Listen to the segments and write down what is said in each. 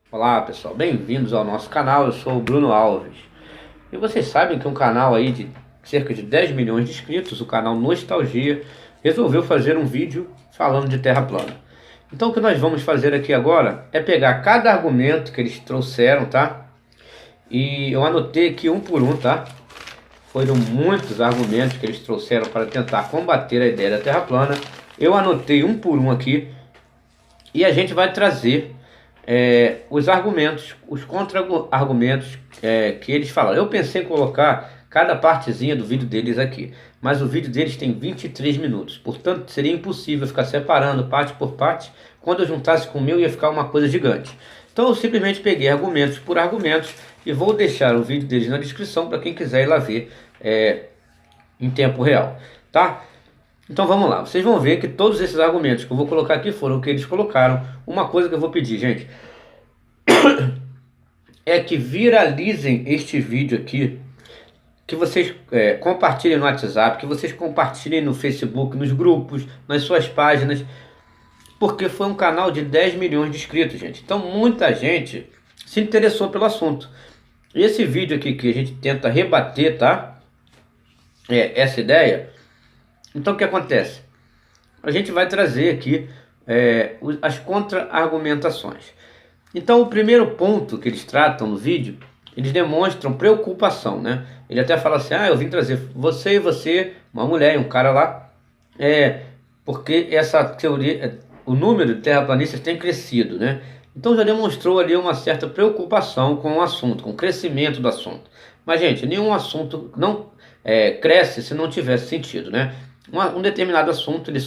Olá pessoal, bem-vindos ao nosso canal, eu sou o Bruno Alves. E vocês sabem que um canal aí de cerca de 10 milhões de inscritos, o canal Nostalgia, resolveu fazer um vídeo falando de Terra plana. Então o que nós vamos fazer aqui agora é pegar cada argumento que eles trouxeram, tá? E eu anotei aqui um por um, tá? Foram muitos argumentos que eles trouxeram para tentar combater a ideia da Terra plana. Eu anotei um por um aqui e a gente vai trazer os argumentos, os contra-argumentos que eles falaram. Eu pensei em colocar cada partezinha do vídeo deles aqui, mas o vídeo deles tem 23 minutos, portanto seria impossível ficar separando parte por parte. Quando eu juntasse com o meu ia ficar uma coisa gigante. Então eu simplesmente peguei argumentos por argumentos e vou deixar o vídeo deles na descrição para quem quiser ir lá ver em tempo real, tá? Então vamos lá, vocês vão ver que todos esses argumentos que eu vou colocar aqui foram o que eles colocaram. Uma coisa que eu vou pedir, gente, é que viralizem este vídeo aqui, que vocês compartilhem no WhatsApp, que vocês compartilhem no Facebook, nos grupos, nas suas páginas, porque foi um canal de 10 milhões de inscritos, gente. Então muita gente se interessou pelo assunto. Esse vídeo aqui que a gente tenta rebater, tá? Essa ideia. Então o que acontece? A gente vai trazer aqui as contra-argumentações. Então o primeiro ponto que eles tratam no vídeo, eles demonstram preocupação, né? Ele até fala assim, eu vim trazer você e você, uma mulher e um cara lá, porque essa teoria, o número de terraplanistas tem crescido, né? Então já demonstrou ali uma certa preocupação com o assunto, com o crescimento do assunto. Mas gente, nenhum assunto não cresce se não tivesse sentido, né? Um determinado assunto ele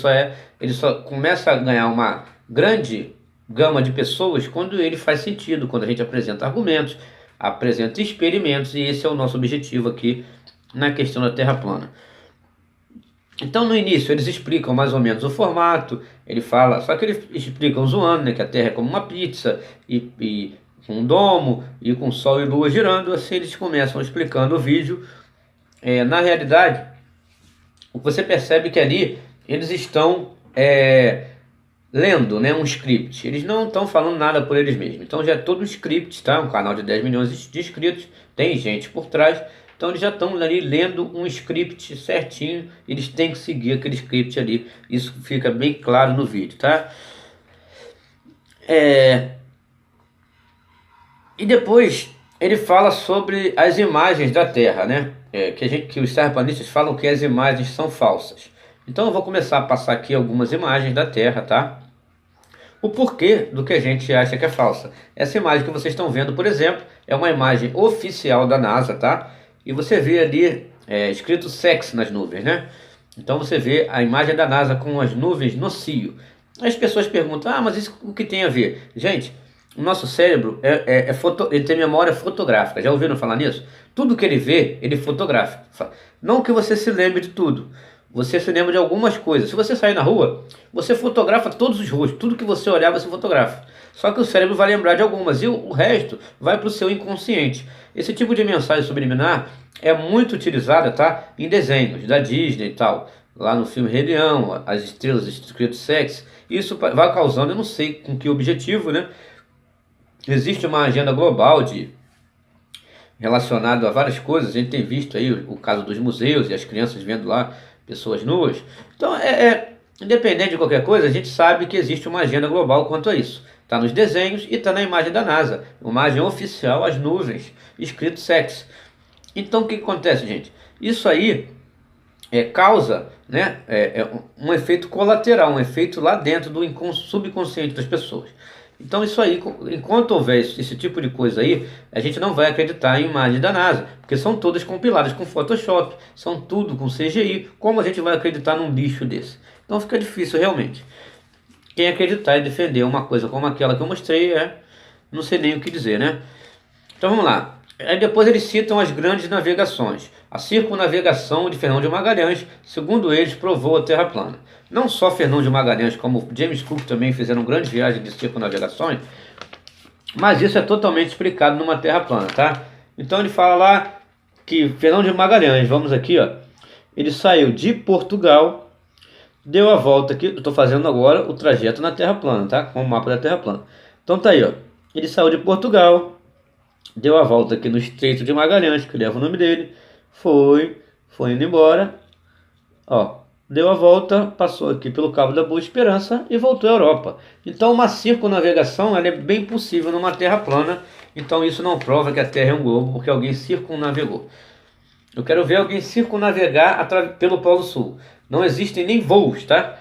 só começa a ganhar uma grande gama de pessoas quando ele faz sentido, quando a gente apresenta argumentos, apresenta experimentos, e esse é o nosso objetivo aqui na questão da Terra plana. Então no início eles explicam mais ou menos o formato, ele fala, só que eles explicam zoando, né, que a Terra é como uma pizza e com um domo e com sol e lua girando. Assim eles começam explicando o vídeo. Na realidade, você percebe que ali eles estão lendo, né, um script. Eles não estão falando nada por eles mesmos. Então já é todo um script, tá? Um canal de 10 milhões de inscritos, tem gente por trás. Então eles já estão ali lendo um script certinho. Eles têm que seguir aquele script ali. Isso fica bem claro no vídeo, tá? E depois ele fala sobre as imagens da Terra, né? Que os terraplanistas falam que as imagens são falsas. Então eu vou começar a passar aqui algumas imagens da Terra, tá? O porquê do que a gente acha que é falsa. Essa imagem que vocês estão vendo, por exemplo, é uma imagem oficial da NASA, tá? E você vê ali escrito sex nas nuvens, né? Então você vê a imagem da NASA com as nuvens no cio. As pessoas perguntam, mas isso o que tem a ver? Gente, o nosso cérebro ele tem memória fotográfica. Já ouviram falar nisso? Tudo que ele vê, ele fotografa. Não que você se lembre de tudo. Você se lembra de algumas coisas. Se você sair na rua, você fotografa todos os rostos. Tudo que você olhar, você fotografa. Só que o cérebro vai lembrar de algumas. E o resto vai para o seu inconsciente. Esse tipo de mensagem subliminar é muito utilizada, tá? Em desenhos da Disney e tal. Lá no filme Rei Leão, as estrelas escrito sexo. Isso vai causando, eu não sei com que objetivo, né? Existe uma agenda global relacionada a várias coisas. A gente tem visto aí o caso dos museus e as crianças vendo lá pessoas nuas. Então, independente de qualquer coisa, a gente sabe que existe uma agenda global quanto a isso. Está nos desenhos e está na imagem da NASA. Imagem oficial, as nuvens, escrito sexo. Então, o que acontece, gente? Isso aí causa, né, um efeito colateral, um efeito lá dentro do subconsciente das pessoas. Então isso aí, enquanto houver esse tipo de coisa aí, a gente não vai acreditar em imagens da NASA, porque são todas compiladas com Photoshop, são tudo com CGI. Como a gente vai acreditar num lixo desse? Então fica difícil realmente. Quem acreditar e defender uma coisa como aquela que eu mostrei, não sei nem o que dizer, né? Então vamos lá. Aí depois eles citam as grandes navegações. A circunnavegação de Fernão de Magalhães, segundo eles, provou a Terra plana. Não só Fernão de Magalhães, como James Cook também fizeram grandes viagens de circunnavegações, mas isso é totalmente explicado numa Terra plana, tá? Então ele fala lá que Fernão de Magalhães, vamos aqui, ó, ele saiu de Portugal, deu a volta aqui, eu estou fazendo agora o trajeto na Terra plana, tá? Com o mapa da Terra plana. Então tá aí, ó. ele saiu de Portugal, deu a volta aqui no Estreito de Magalhães, que leva o nome dele, foi indo embora, ó, deu a volta, passou aqui pelo Cabo da Boa Esperança e voltou à Europa. Então uma circunnavegação ela é bem possível numa Terra plana, então isso não prova que a Terra é um globo, porque alguém circunnavegou. Eu quero ver alguém circunnavegar pelo Polo Sul. Não existem nem voos, tá?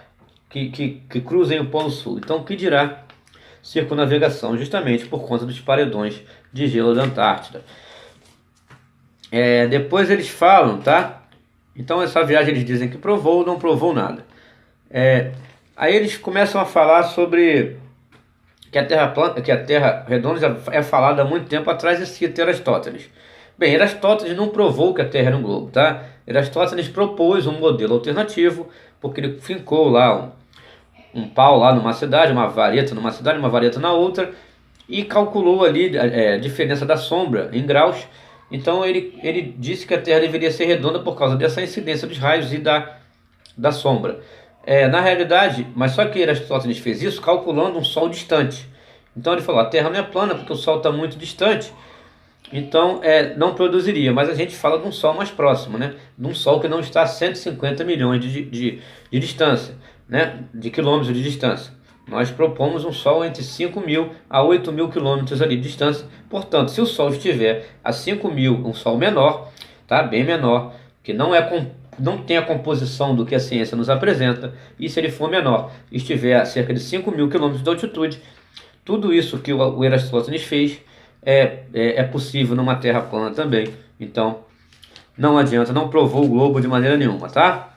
Que cruzem o Polo Sul. Então o que dirá circunnavegação? Justamente por conta dos paredões de gelo da Antártida. Depois eles falam, tá? Então essa viagem eles dizem que provou, não provou nada. Aí eles começam a falar sobre que a Terra plana, que a Terra redonda já é falada há muito tempo atrás, e cita Aristóteles. Bem, Aristóteles não provou que a Terra era um globo, tá? Aristóteles propôs um modelo alternativo, porque ele fincou lá um pau lá numa cidade, uma vareta numa cidade, uma vareta na outra, e calculou ali a diferença da sombra em graus. Então ele disse que a Terra deveria ser redonda por causa dessa incidência dos raios e da sombra. Na realidade, mas só que Aristóteles fez isso calculando um Sol distante. Então ele falou, a Terra não é plana porque o Sol está muito distante, então não produziria. Mas a gente fala de um Sol mais próximo, né? De um Sol que não está a 150 milhões de distância, né? De quilômetros de distância. Nós propomos um Sol entre 5.000 a 8.000 quilômetros ali de distância. Portanto, se o Sol estiver a 5.000, um Sol menor, tá? Bem menor, que não tem a composição do que a ciência nos apresenta, e se ele for menor, estiver a cerca de 5.000 quilômetros de altitude, tudo isso que o Aristóteles fez é possível numa Terra plana também. Então, não adianta, não provou o globo de maneira nenhuma, tá?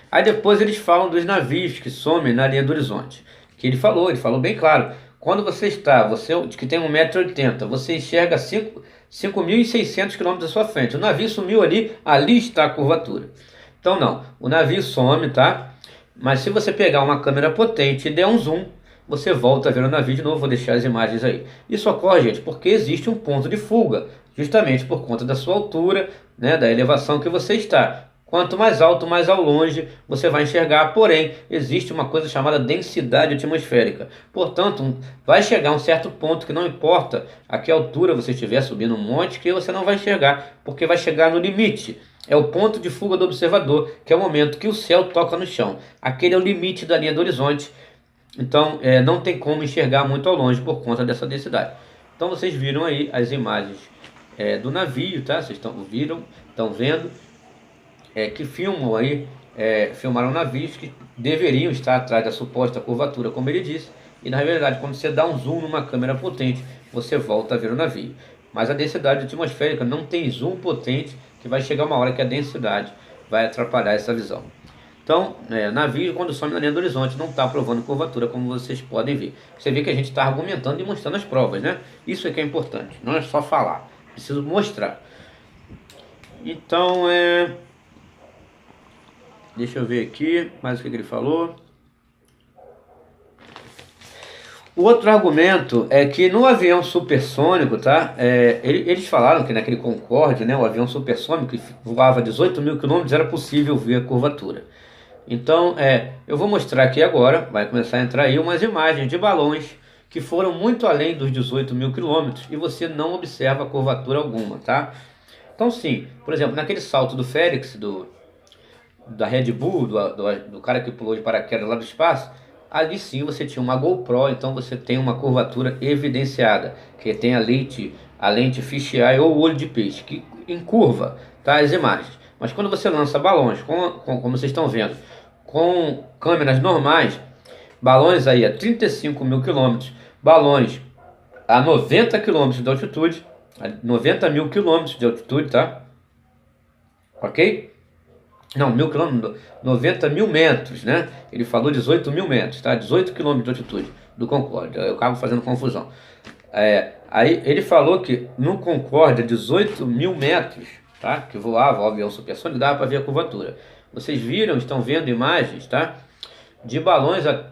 Aí depois eles falam dos navios que somem na linha do horizonte. Que ele falou bem claro. Quando você que tem 1,80 m, você enxerga 5.600 quilômetros à sua frente. O navio sumiu ali está a curvatura. Então não, o navio some, tá? Mas se você pegar uma câmera potente e der um zoom, você volta a ver o navio de novo. Vou deixar as imagens aí. Isso ocorre, gente, porque existe um ponto de fuga, justamente por conta da sua altura, né, da elevação que você está. Quanto mais alto, mais ao longe você vai enxergar, porém, existe uma coisa chamada densidade atmosférica. Portanto, vai chegar a um certo ponto que não importa a que altura você estiver subindo um monte, que você não vai enxergar, porque vai chegar no limite. É o ponto de fuga do observador, que é o momento que o céu toca no chão. Aquele é o limite da linha do horizonte. Então, não tem como enxergar muito ao longe por conta dessa densidade. Então, vocês viram aí as imagens do navio, tá? Vocês estão vendo. Que filmam aí, filmaram navios que deveriam estar atrás da suposta curvatura, como ele disse, e na verdade, quando você dá um zoom numa câmera potente, você volta a ver o navio. Mas a densidade atmosférica não tem zoom potente, que vai chegar uma hora que a densidade vai atrapalhar essa visão. Então, navio, quando some na linha do horizonte, não está provando curvatura, como vocês podem ver. Você vê que a gente está argumentando e mostrando as provas, né? Isso é que é importante, não é só falar, preciso mostrar. Então, deixa eu ver aqui mais o que ele falou. O outro argumento é que no avião supersônico, tá? Eles falaram que naquele Concorde, né, o avião supersônico que voava 18.000 quilômetros, era possível ver a curvatura. Então, eu vou mostrar aqui agora, vai começar a entrar aí umas imagens de balões que foram muito além dos 18.000 quilômetros e você não observa curvatura alguma, tá? Então, sim, por exemplo, naquele salto do Félix, da Red Bull, do cara que pulou de paraquedas lá do espaço, ali sim você tinha uma GoPro, então você tem uma curvatura evidenciada, que tem a lente fisheye ou olho de peixe, que encurva, tá, as imagens. Mas quando você lança balões, como vocês estão vendo, com câmeras normais, balões aí a 35.000 quilômetros, balões a 90 quilômetros de altitude, a 90.000 quilômetros de altitude, tá? Ok? Não, 1.000 quilômetros, 90.000 metros, né? Ele falou 18.000 metros, tá? 18 quilômetros de altitude do Concorde. Eu acabo fazendo confusão. Aí ele falou que no Concorde, 18.000 metros, tá? Que voava o avião supersônico, dava para ver a curvatura. Vocês viram, estão vendo imagens, tá? De balões a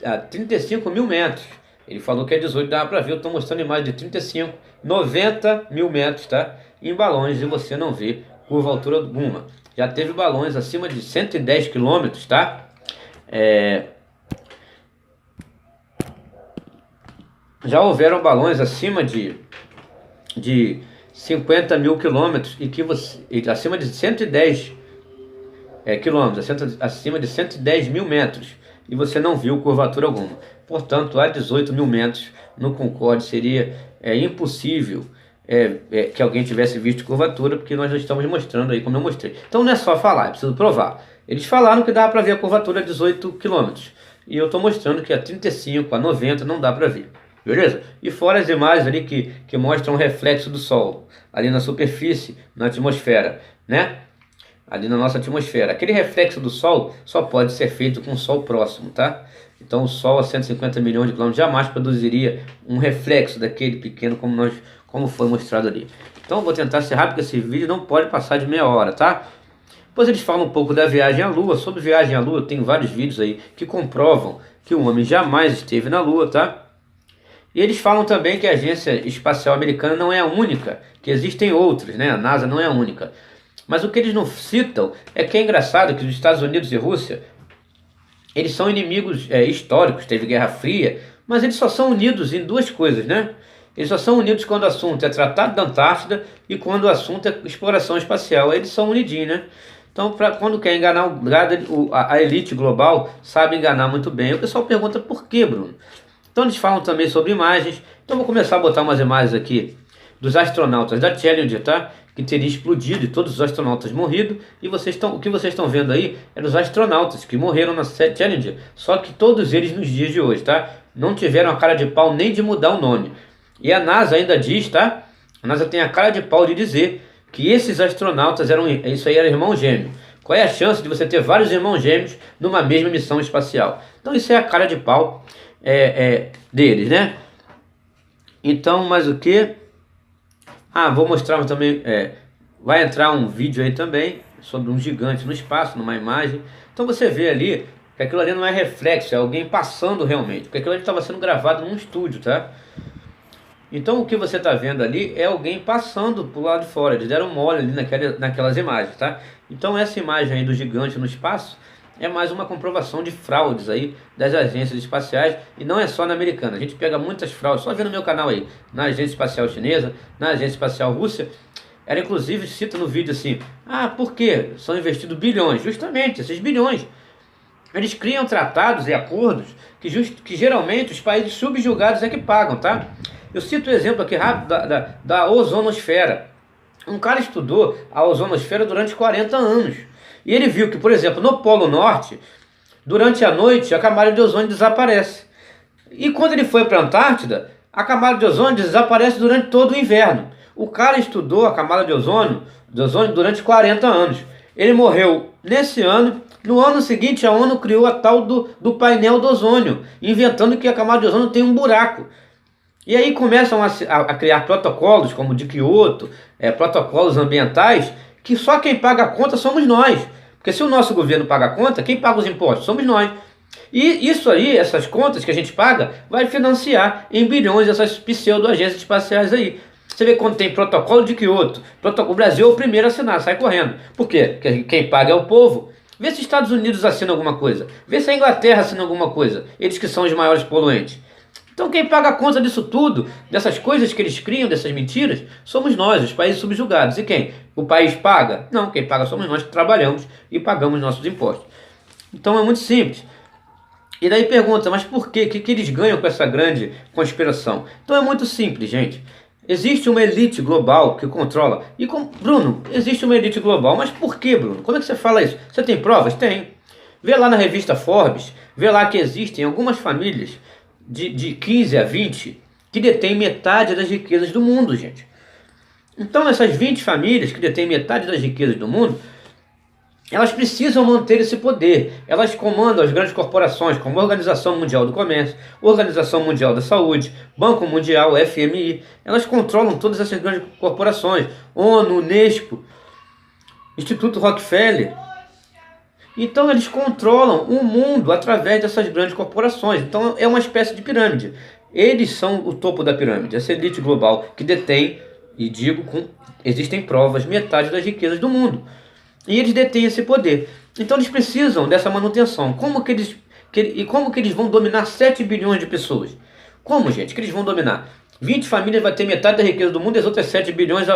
35.000 metros. Ele falou que é 18, dava para ver. Eu estou mostrando imagem de 35, 90.000 metros, tá? Em balões e você não vê curva altura alguma. Já teve balões acima de 110 quilômetros, tá? já houveram balões acima de 50 mil quilômetros e que você, acima de 110 quilômetros, acima de 110 mil metros, e você não viu curvatura alguma. Portanto, a 18 mil metros no Concorde seria impossível que alguém tivesse visto curvatura, porque nós já estamos mostrando aí como eu mostrei. Então não é só falar, é preciso provar. Eles falaram que dá para ver a curvatura a 18 quilômetros, e eu estou mostrando que a 35, a 90 não dá para ver. Beleza? E fora as imagens ali que mostram o reflexo do Sol, ali na superfície, na atmosfera, né? Ali na nossa atmosfera. Aquele reflexo do Sol só pode ser feito com o Sol próximo, tá? Então o Sol a 150 milhões de quilômetros jamais produziria um reflexo daquele pequeno como foi mostrado ali. Então eu vou tentar ser rápido, porque esse vídeo não pode passar de meia hora, tá? Depois eles falam um pouco da viagem à Lua. Sobre viagem à Lua, eu tenho vários vídeos aí que comprovam que o homem jamais esteve na Lua, tá? E eles falam também que a Agência Espacial Americana não é a única, que existem outras, né? A NASA não é a única. Mas o que eles não citam é que é engraçado que os Estados Unidos e Rússia, eles são inimigos históricos, teve Guerra Fria, mas eles só são unidos em duas coisas, né? Eles só são unidos quando o assunto é Tratado da Antártida e quando o assunto é exploração espacial. Eles são unidinhos, né? Então, quando quer enganar a elite global, sabe enganar muito bem. O pessoal pergunta por quê, Bruno? Então eles falam também sobre imagens. Então vou começar a botar umas imagens aqui dos astronautas da Challenger, tá? Que teria explodido e todos os astronautas morrido. E o que vocês estão vendo aí é dos astronautas que morreram na Challenger. Só que todos eles nos dias de hoje, tá? Não tiveram a cara de pau nem de mudar o nome. E a NASA ainda diz, tá? A NASA tem a cara de pau de dizer que esses astronautas era irmão gêmeo. Qual é a chance de você ter vários irmãos gêmeos numa mesma missão espacial? Então isso é a cara de pau deles, né? Então, mais o que? Vou mostrar também, vai entrar um vídeo aí também sobre um gigante no espaço, numa imagem. Então você vê ali que aquilo ali não é reflexo, é alguém passando realmente, porque aquilo ali estava sendo gravado num estúdio, tá? Então o que você está vendo ali é alguém passando pro lado de fora, eles deram mole ali naquelas imagens, tá? Então essa imagem aí do gigante no espaço é mais uma comprovação de fraudes aí das agências espaciais, e não é só na americana. A gente pega muitas fraudes, só vê no meu canal aí, na agência espacial chinesa, na agência espacial russa. Ela inclusive cita no vídeo assim, por quê? São investidos bilhões. Justamente, esses bilhões. Eles criam tratados e acordos que geralmente os países subjugados é que pagam, tá? Eu cito o exemplo aqui rápido da ozonosfera. Um cara estudou a ozonosfera durante 40 anos. E ele viu que, por exemplo, no Polo Norte, durante a noite, a camada de ozônio desaparece. E quando ele foi para a Antártida, a camada de ozônio desaparece durante todo o inverno. O cara estudou a camada de ozônio durante 40 anos. Ele morreu nesse ano. No ano seguinte, a ONU criou a tal do painel do ozônio, inventando que a camada de ozônio tem um buraco. E aí começam a criar protocolos, como o de Kyoto, protocolos ambientais, que só quem paga a conta somos nós. Porque se o nosso governo paga a conta, quem paga os impostos? Somos nós. E isso aí, essas contas que a gente paga, vai financiar em bilhões essas pseudo-agências espaciais aí. Você vê quando tem protocolo de Kyoto, o Brasil é o primeiro a assinar, sai correndo. Por quê? Porque quem paga é o povo. Vê se os Estados Unidos assinam alguma coisa. Vê se a Inglaterra assina alguma coisa. Eles que são os maiores poluentes. Então quem paga a conta disso tudo, dessas coisas que eles criam, dessas mentiras, somos nós, os países subjugados. E quem? O país paga? Não, quem paga somos nós que trabalhamos e pagamos nossos impostos. Então é muito simples. E daí pergunta, mas por quê? O que eles ganham com essa grande conspiração? Então é muito simples, gente. Existe uma elite global que controla. Bruno, existe uma elite global, mas por que, Bruno? Como é que você fala isso? Você tem provas? Tem. Vê lá na revista Forbes, vê lá que existem algumas famílias de 15 a 20 que detêm metade das riquezas do mundo, gente. Então essas 20 famílias que detêm metade das riquezas do mundo, elas precisam manter esse poder. Elas comandam as grandes corporações como a Organização Mundial do Comércio, Organização Mundial da Saúde, Banco Mundial, FMI. Elas controlam todas essas grandes corporações, ONU, Unesco, Instituto Rockefeller. Então eles controlam o mundo através dessas grandes corporações. Então é uma espécie de pirâmide. Eles são o topo da pirâmide, essa elite global que detém, e existem provas, metade das riquezas do mundo. E eles detêm esse poder. Então eles precisam dessa manutenção. Como que eles vão dominar 7 bilhões de pessoas? Como, gente, que eles vão dominar? 20 famílias vai ter metade da riqueza do mundo e as outras 7 bilhões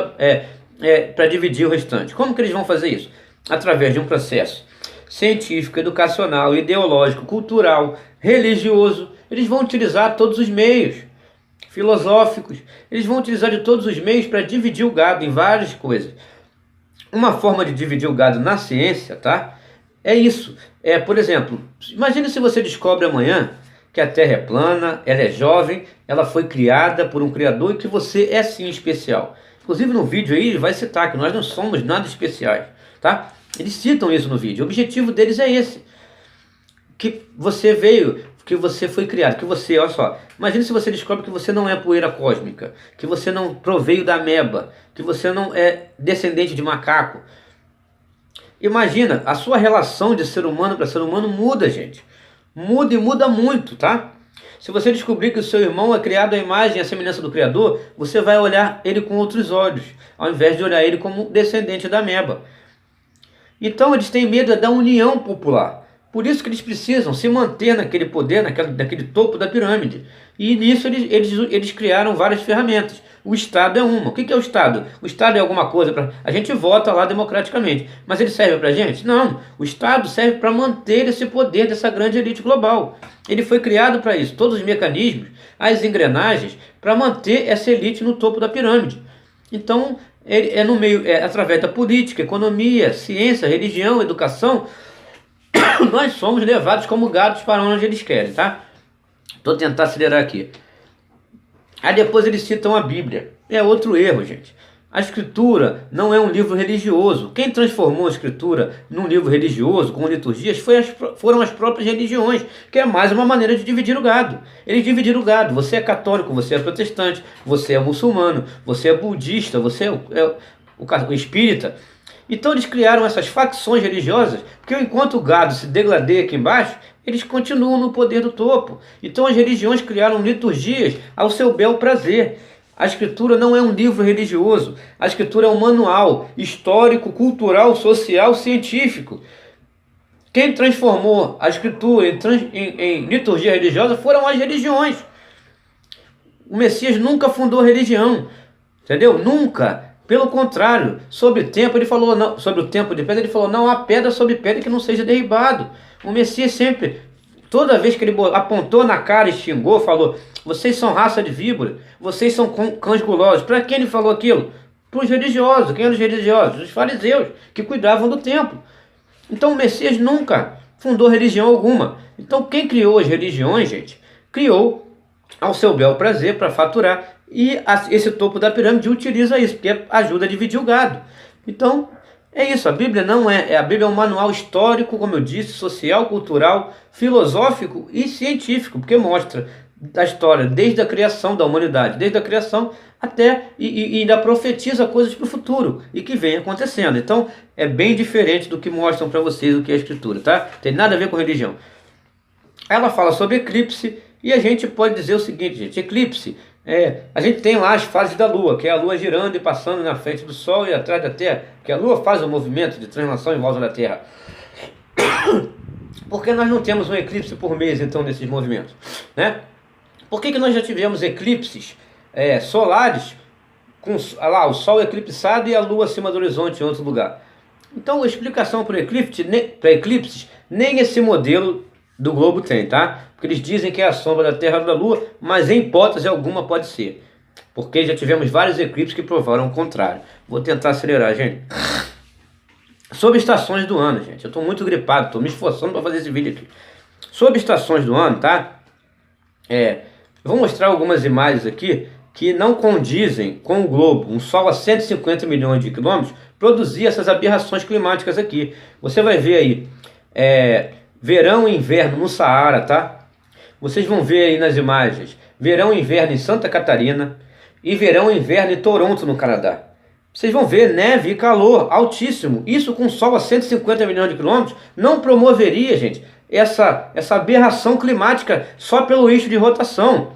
para dividir o restante. Como que eles vão fazer isso? Através de um processo científico, educacional, ideológico, cultural, religioso. Eles vão utilizar todos os meios filosóficos. Eles vão utilizar de todos os meios para dividir o gado em várias coisas. Uma forma de dividir o gado na ciência, tá? É isso. Por exemplo, imagine se você descobre amanhã que a Terra é plana, ela é jovem, ela foi criada por um criador e que você é sim especial. Inclusive no vídeo aí ele vai citar que nós não somos nada especiais, tá? Eles citam isso no vídeo. O objetivo deles é esse. Que você veio, que você foi criado, que você, olha só, imagine se você descobre que você não é poeira cósmica, que você não proveio da ameba, que você não é descendente de macaco. Imagina, a sua relação de ser humano para ser humano muda, gente. Muda e muda muito, tá? Se você descobrir que o seu irmão é criado à imagem e à semelhança do Criador, você vai olhar ele com outros olhos, ao invés de olhar ele como descendente da ameba. Então eles têm medo da união popular. Por isso que eles precisam se manter naquele poder, naquele topo da pirâmide. E nisso eles criaram várias ferramentas. O Estado é uma. O que é o Estado? O Estado é alguma coisa para... A gente vota lá democraticamente. Mas ele serve para a gente? Não. O Estado serve para manter esse poder dessa grande elite global. Ele foi criado para isso. Todos os mecanismos, as engrenagens, para manter essa elite no topo da pirâmide. Então, no meio, através da política, economia, ciência, religião, educação, nós somos levados como gados para onde eles querem, tá? Estou tentando acelerar aqui. Aí depois eles citam a Bíblia. É outro erro, gente. A Escritura não é um livro religioso. Quem transformou a Escritura num livro religioso, com liturgias, foram as próprias religiões, que é mais uma maneira de dividir o gado. Eles dividiram o gado. Você é católico, você é protestante, você é muçulmano, você é budista, você é o espírita. Então eles criaram essas facções religiosas, porque enquanto o gado se degladeia aqui embaixo, eles continuam no poder do topo. Então as religiões criaram liturgias ao seu bel prazer. A Escritura não é um livro religioso. A Escritura é um manual histórico, cultural, social, científico. Quem transformou a Escritura em liturgia religiosa foram as religiões. O Messias nunca fundou religião, entendeu? Nunca. Pelo contrário, sobre o tempo de pedra, ele falou, não há pedra sobre pedra que não seja derribado. O Messias sempre, toda vez que ele apontou na cara e xingou, falou, vocês são raça de víbora, vocês são cães gulosos. Para quem ele falou aquilo? Para os religiosos. Quem eram os religiosos? Os fariseus, que cuidavam do templo. Então o Messias nunca fundou religião alguma. Então quem criou as religiões, gente, criou ao seu bel prazer para faturar. E esse topo da pirâmide utiliza isso, porque ajuda a dividir o gado. Então, é isso. A Bíblia não a Bíblia é um manual histórico, como eu disse, social, cultural, filosófico e científico, porque mostra a história desde a criação da humanidade, desde a criação até e ainda profetiza coisas para o futuro e que vem acontecendo. Então, é bem diferente do que mostram para vocês o que é a Escritura, tá? Tem nada a ver com religião. Ela fala sobre eclipse e a gente pode dizer o seguinte, gente, eclipse... a gente tem lá as fases da Lua, que é a Lua girando e passando na frente do Sol e atrás da Terra, que a Lua faz o movimento de translação em volta da Terra. Por que nós não temos um eclipse por mês, então, nesses movimentos? Né? Por que nós já tivemos eclipses solares, com lá, o Sol eclipsado e a Lua acima do horizonte em outro lugar? Então, a explicação para eclipses, nem esse modelo do globo tem, tá? Porque eles dizem que é a sombra da Terra ou da Lua, mas em hipótese alguma pode ser. Porque já tivemos vários eclipses que provaram o contrário. Vou tentar acelerar, gente. Sobre estações do ano, gente. Eu estou muito gripado, estou me esforçando para fazer esse vídeo aqui. Sobre estações do ano, tá? Eu vou mostrar algumas imagens aqui que não condizem com o globo. Um Sol a 150 milhões de quilômetros produzia essas aberrações climáticas aqui. Você vai ver aí... verão e inverno no Saara, tá? Vocês vão ver aí nas imagens, verão e inverno em Santa Catarina e verão e inverno em Toronto, no Canadá. Vocês vão ver neve e calor altíssimo. Isso com sol a 150 milhões de quilômetros não promoveria, gente, essa aberração climática só pelo eixo de rotação.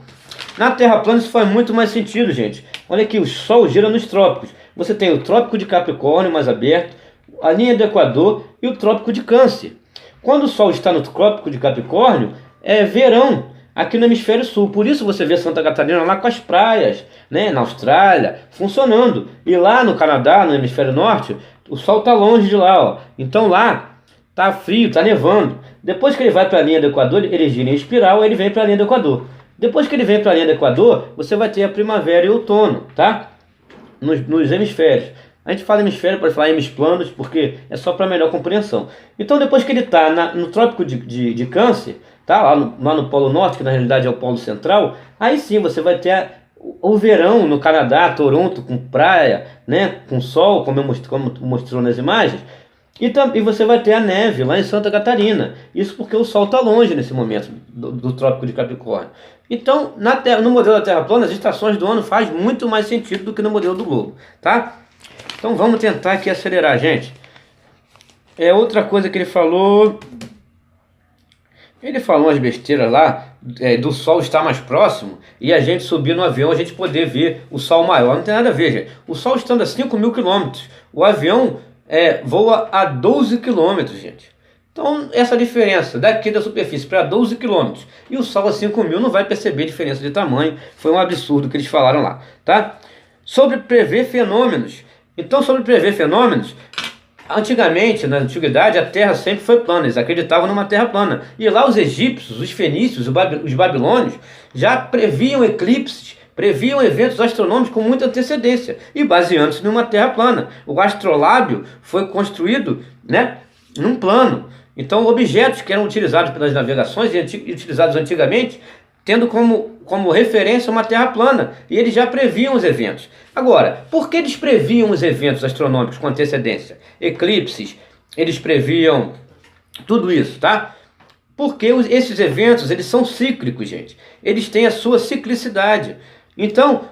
Na Terra plana isso faz muito mais sentido, gente. Olha aqui, o Sol gira nos trópicos. Você tem o Trópico de Capricórnio mais aberto, a linha do Equador e o Trópico de Câncer. Quando o Sol está no Trópico de Capricórnio, é verão. aqui no hemisfério sul. Por isso você vê Santa Catarina lá com as praias, né, na Austrália, funcionando. E lá no Canadá, no hemisfério norte, o sol está longe de lá, ó. Então lá tá frio, tá nevando. Depois que ele vai para a linha do Equador, ele gira em espiral, ele vem para a linha do Equador. Depois que ele vem para a linha do Equador, você vai ter a primavera e o outono, tá? Nos hemisférios. A gente fala hemisfério, pode falar hemisplanos, porque é só para melhor compreensão. Então, depois que ele está no trópico de Câncer, tá? Lá no Polo Norte, que na realidade é o Polo Central, aí sim você vai ter o verão no Canadá, Toronto, com praia, né? Com sol, como mostrou nas imagens. E você vai ter a neve lá em Santa Catarina. Isso porque o Sol está longe nesse momento do Trópico de Capricórnio. Então, no modelo da Terra plana, as estações do ano faz muito mais sentido do que no modelo do globo, tá? Então vamos tentar aqui acelerar, gente. Outra coisa que ele falou umas besteiras lá, do Sol estar mais próximo e a gente subir no avião, a gente poder ver o Sol maior. Não tem nada a ver, gente. O Sol estando a 5.000 quilômetros, o avião voa a 12 quilômetros, gente. Então, essa diferença daqui da superfície para 12 quilômetros e o Sol a 5.000 não vai perceber diferença de tamanho. Foi um absurdo que eles falaram lá, tá? Sobre prever fenômenos. Então, sobre prever fenômenos, antigamente, na antiguidade, a Terra sempre foi plana. Eles acreditavam numa Terra plana. E lá os egípcios, os fenícios, os babilônios já previam eclipses, previam eventos astronômicos com muita antecedência e baseando-se numa Terra plana. O astrolábio foi construído, né, num plano. Então, objetos que eram utilizados pelas navegações e utilizados antigamente, tendo como referência uma Terra plana, e eles já previam os eventos. Agora, por que eles previam os eventos astronômicos com antecedência? Eclipses, eles previam tudo isso, tá? Porque esses eventos, eles são cíclicos, gente. Eles têm a sua ciclicidade. Então,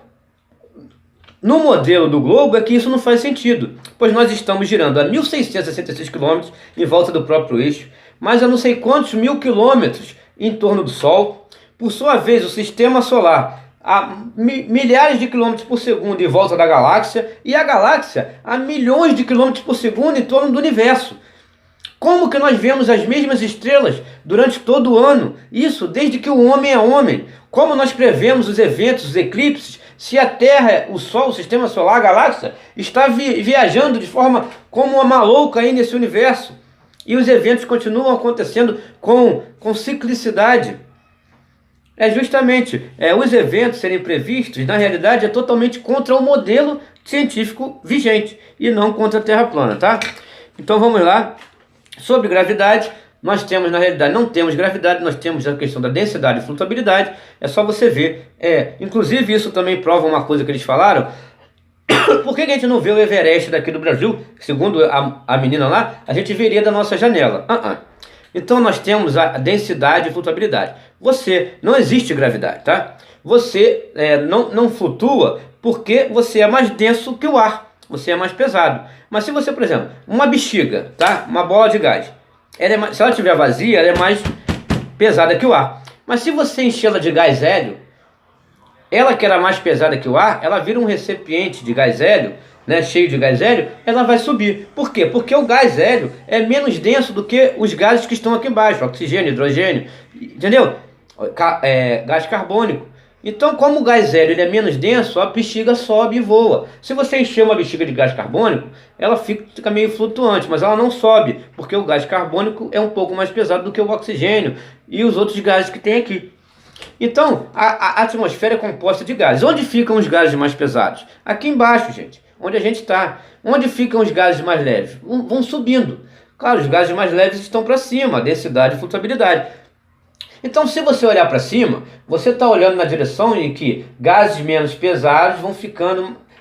no modelo do globo é que isso não faz sentido, pois nós estamos girando a 1.666 km em volta do próprio eixo, mais a não sei quantos mil quilômetros em torno do Sol. Por sua vez, o sistema solar a milhares de quilômetros por segundo em volta da galáxia, e a galáxia a milhões de quilômetros por segundo em torno do universo. Como que nós vemos as mesmas estrelas durante todo o ano? Isso desde que o homem é homem. Como nós prevemos os eventos, os eclipses, se a Terra, o Sol, o sistema solar, a galáxia, está viajando de forma como uma maluca aí nesse universo? E os eventos continuam acontecendo com ciclicidade. Justamente os eventos serem previstos, na realidade, é totalmente contra o modelo científico vigente e não contra a Terra plana, tá? Então vamos lá. Sobre gravidade, nós temos, na realidade, não temos gravidade, nós temos a questão da densidade e flutuabilidade. É só você ver. Inclusive, isso também prova uma coisa que eles falaram. Por que a gente não vê o Everest daqui do Brasil? Segundo a menina lá, a gente veria da nossa janela. Então nós temos a densidade e flutuabilidade. Não existe gravidade, tá? Você não flutua porque você é mais denso que o ar. Você é mais pesado. Mas se você, por exemplo, uma bexiga, tá? Uma bola de gás, se ela estiver vazia, ela é mais pesada que o ar. Mas se você enchê-la de gás hélio, ela que era mais pesada que o ar, ela vira um recipiente de gás hélio, né, cheio de gás hélio, ela vai subir. Por quê? Porque o gás hélio é menos denso do que os gases que estão aqui embaixo, oxigênio, hidrogênio, entendeu? Gás carbônico. Então, como o gás hélio ele é menos denso, a bexiga sobe e voa. Se você encher uma bexiga de gás carbônico, ela fica meio flutuante, mas ela não sobe, porque o gás carbônico é um pouco mais pesado do que o oxigênio e os outros gases que tem aqui. Então, a atmosfera é composta de gases. Onde ficam os gases mais pesados? Aqui embaixo, gente, onde a gente está. Onde ficam os gases mais leves? Vão subindo. Claro, os gases mais leves estão para cima, a densidade e flutuabilidade. Então, se você olhar para cima, você está olhando na direção em que gases menos pesados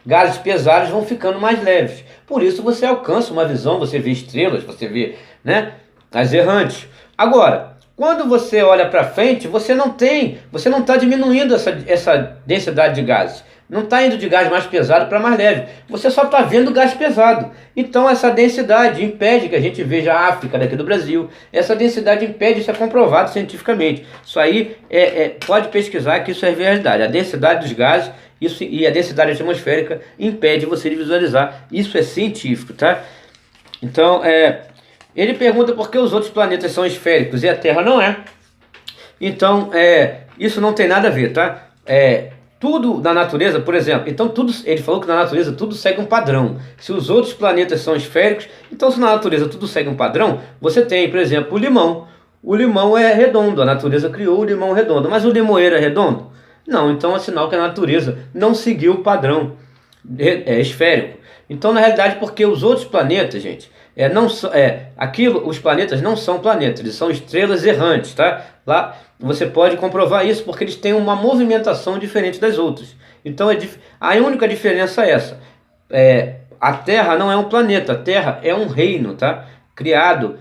gases pesados vão ficando mais leves. Por isso você alcança uma visão, você vê estrelas, você vê, né, as errantes. Agora, quando você olha para frente, você não está diminuindo essa densidade de gases. Não está indo de gás mais pesado para mais leve. Você só está vendo gás pesado. Então essa densidade impede que a gente veja a África daqui do Brasil. Essa densidade impede, isso é comprovado cientificamente. Isso aí pode pesquisar que isso é verdade. A densidade dos gases e a densidade atmosférica impede você de visualizar. Isso é científico, tá? Então, ele pergunta por que os outros planetas são esféricos e a Terra não é. Então, isso não tem nada a ver, tá? Tudo na natureza, por exemplo, então tudo, ele falou que na natureza tudo segue um padrão. Se os outros planetas são esféricos, então se na natureza tudo segue um padrão, você tem, por exemplo, o limão. O limão é redondo, a natureza criou o limão redondo, mas o limoeiro é redondo? Não, então é sinal que a natureza não seguiu o padrão esférico. Então, na realidade, porque os outros planetas, gente, os planetas não são planetas, eles são estrelas errantes, tá? Lá você pode comprovar isso porque eles têm uma movimentação diferente das outras. Então, a única diferença é essa. A Terra não é um planeta, a Terra é um reino, tá? Criado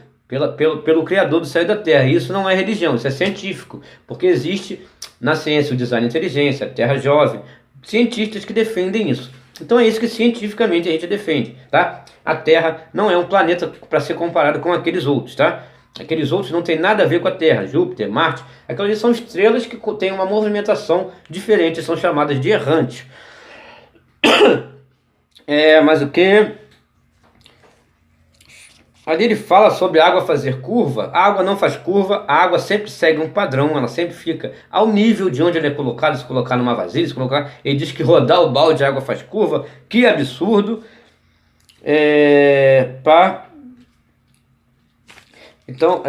pelo Criador do céu e da Terra. E isso não é religião, isso é científico, porque existe na ciência o design de inteligência, a Terra jovem, cientistas que defendem isso. Então é isso que cientificamente a gente defende, tá? A Terra não é um planeta para ser comparado com aqueles outros, tá? Aqueles outros não tem nada a ver com a Terra, Júpiter, Marte, aquelas são estrelas que têm uma movimentação diferente, são chamadas de errantes. Mas o que? Ali ele fala sobre a água fazer curva. A água não faz curva, a água sempre segue um padrão, ela sempre fica ao nível de onde ela é colocada. Se colocar numa vasilha, ele diz que rodar o balde de água faz curva. Que absurdo. Então,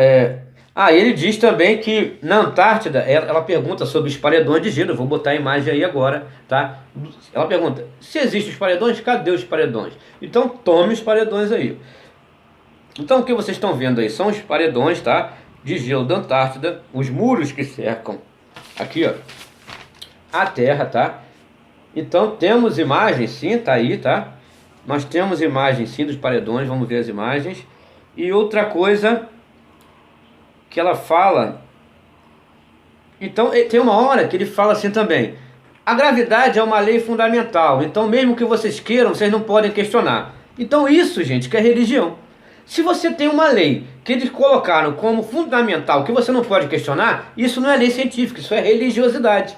ele diz também que na Antártida, ela pergunta sobre os paredões de gelo. Eu vou botar a imagem aí agora, tá? Ela pergunta, se existem os paredões, cadê os paredões? Então tome os paredões aí. Então o que vocês estão vendo aí são os paredões, tá? De gelo da Antártida, os muros que cercam aqui, ó, a Terra, tá? Então temos imagens, sim, tá aí, tá? Nós temos imagens, sim, dos paredões, vamos ver as imagens. E outra coisa que ela fala, então tem uma hora que ele fala assim também: a gravidade é uma lei fundamental, então mesmo que vocês queiram, vocês não podem questionar. Então isso, gente, que é religião. Se você tem uma lei que eles colocaram como fundamental, que você não pode questionar, isso não é lei científica, isso é religiosidade.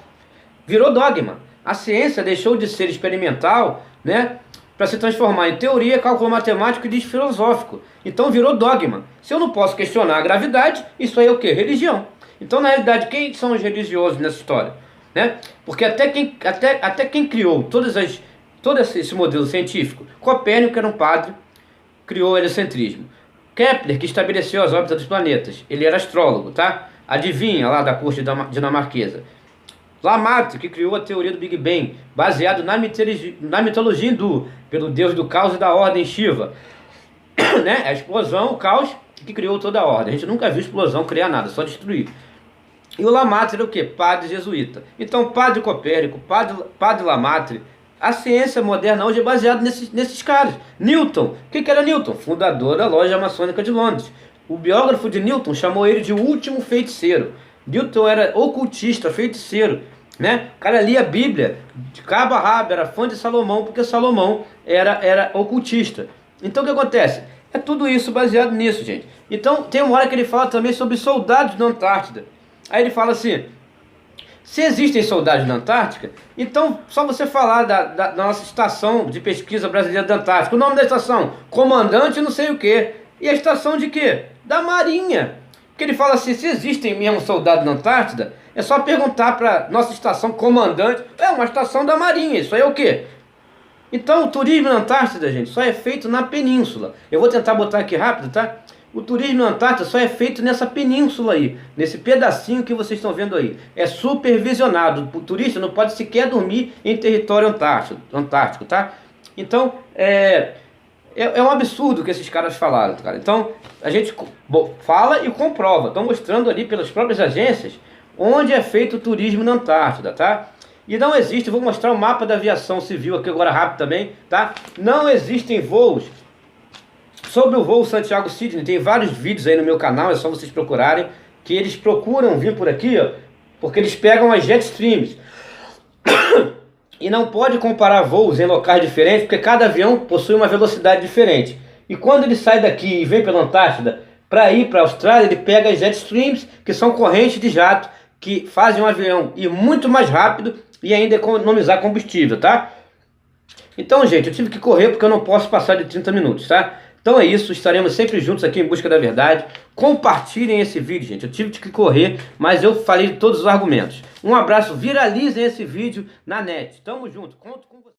Virou dogma. A ciência deixou de ser experimental, né, para se transformar em teoria, cálculo matemático e diz filosófico. Então virou dogma. Se eu não posso questionar a gravidade, isso aí é o quê? Religião. Então, na realidade, quem são os religiosos nessa história? Né? Porque até quem criou todo esse modelo científico, Copérnico era um padre, criou o heliocentrismo. Kepler, que estabeleceu as órbitas dos planetas, ele era astrólogo, tá? Adivinha lá da corte dinamarquesa. Lamarck, que criou a teoria do Big Bang, baseado na mitologia hindu, pelo deus do caos e da ordem Shiva. Né? A explosão, o caos, que criou toda a ordem. A gente nunca viu explosão criar nada, só destruir. E o Lamarck era o quê? Padre jesuíta. Então, padre Copérnico, padre Lamarck, a ciência moderna hoje é baseada nesses caras. Newton, o que era Newton? Fundador da loja maçônica de Londres. O biógrafo de Newton chamou ele de o último feiticeiro. Newton era ocultista, feiticeiro, né? O cara lia a Bíblia de cabo a rabo, era fã de Salomão, porque Salomão era ocultista. Então o que acontece? É tudo isso baseado nisso, gente. Então tem uma hora que ele fala também sobre soldados na Antártida. Aí ele fala assim: se existem soldados na Antártica, então só você falar da nossa estação de pesquisa brasileira da Antártica. O nome da estação? Comandante não sei o quê. E a estação de quê? Da Marinha. Porque ele fala assim: se existem mesmo soldados na Antártida, é só perguntar para nossa estação comandante. É uma estação da Marinha, isso aí é o quê? Então o turismo na Antártida, gente, só é feito na península. Eu vou tentar botar aqui rápido, tá? O turismo na Antártida só é feito nessa península aí, nesse pedacinho que vocês estão vendo aí. É supervisionado. O turista não pode sequer dormir em território antártico, tá? Então, é um absurdo o que esses caras falaram, cara. Então, a gente fala e comprova. Estão mostrando ali pelas próprias agências onde é feito o turismo na Antártida, tá? E não existe, vou mostrar o mapa da aviação civil aqui agora rápido também, tá? Não existem voos. Sobre o voo Santiago-Sydney, tem vários vídeos aí no meu canal, é só vocês procurarem, que eles procuram vir por aqui, ó, porque eles pegam as jet streams. E não pode comparar voos em locais diferentes, porque cada avião possui uma velocidade diferente. E quando ele sai daqui e vem pela Antártida, para ir para a Austrália, ele pega as jet streams, que são correntes de jato, que fazem um avião ir muito mais rápido e ainda economizar combustível, tá? Então, gente, eu tive que correr porque eu não posso passar de 30 minutos, tá? Então é isso, estaremos sempre juntos aqui em busca da verdade. Compartilhem esse vídeo, gente. Eu tive que correr, mas eu falei todos os argumentos. Um abraço, viralizem esse vídeo na net. Tamo junto, conto com você.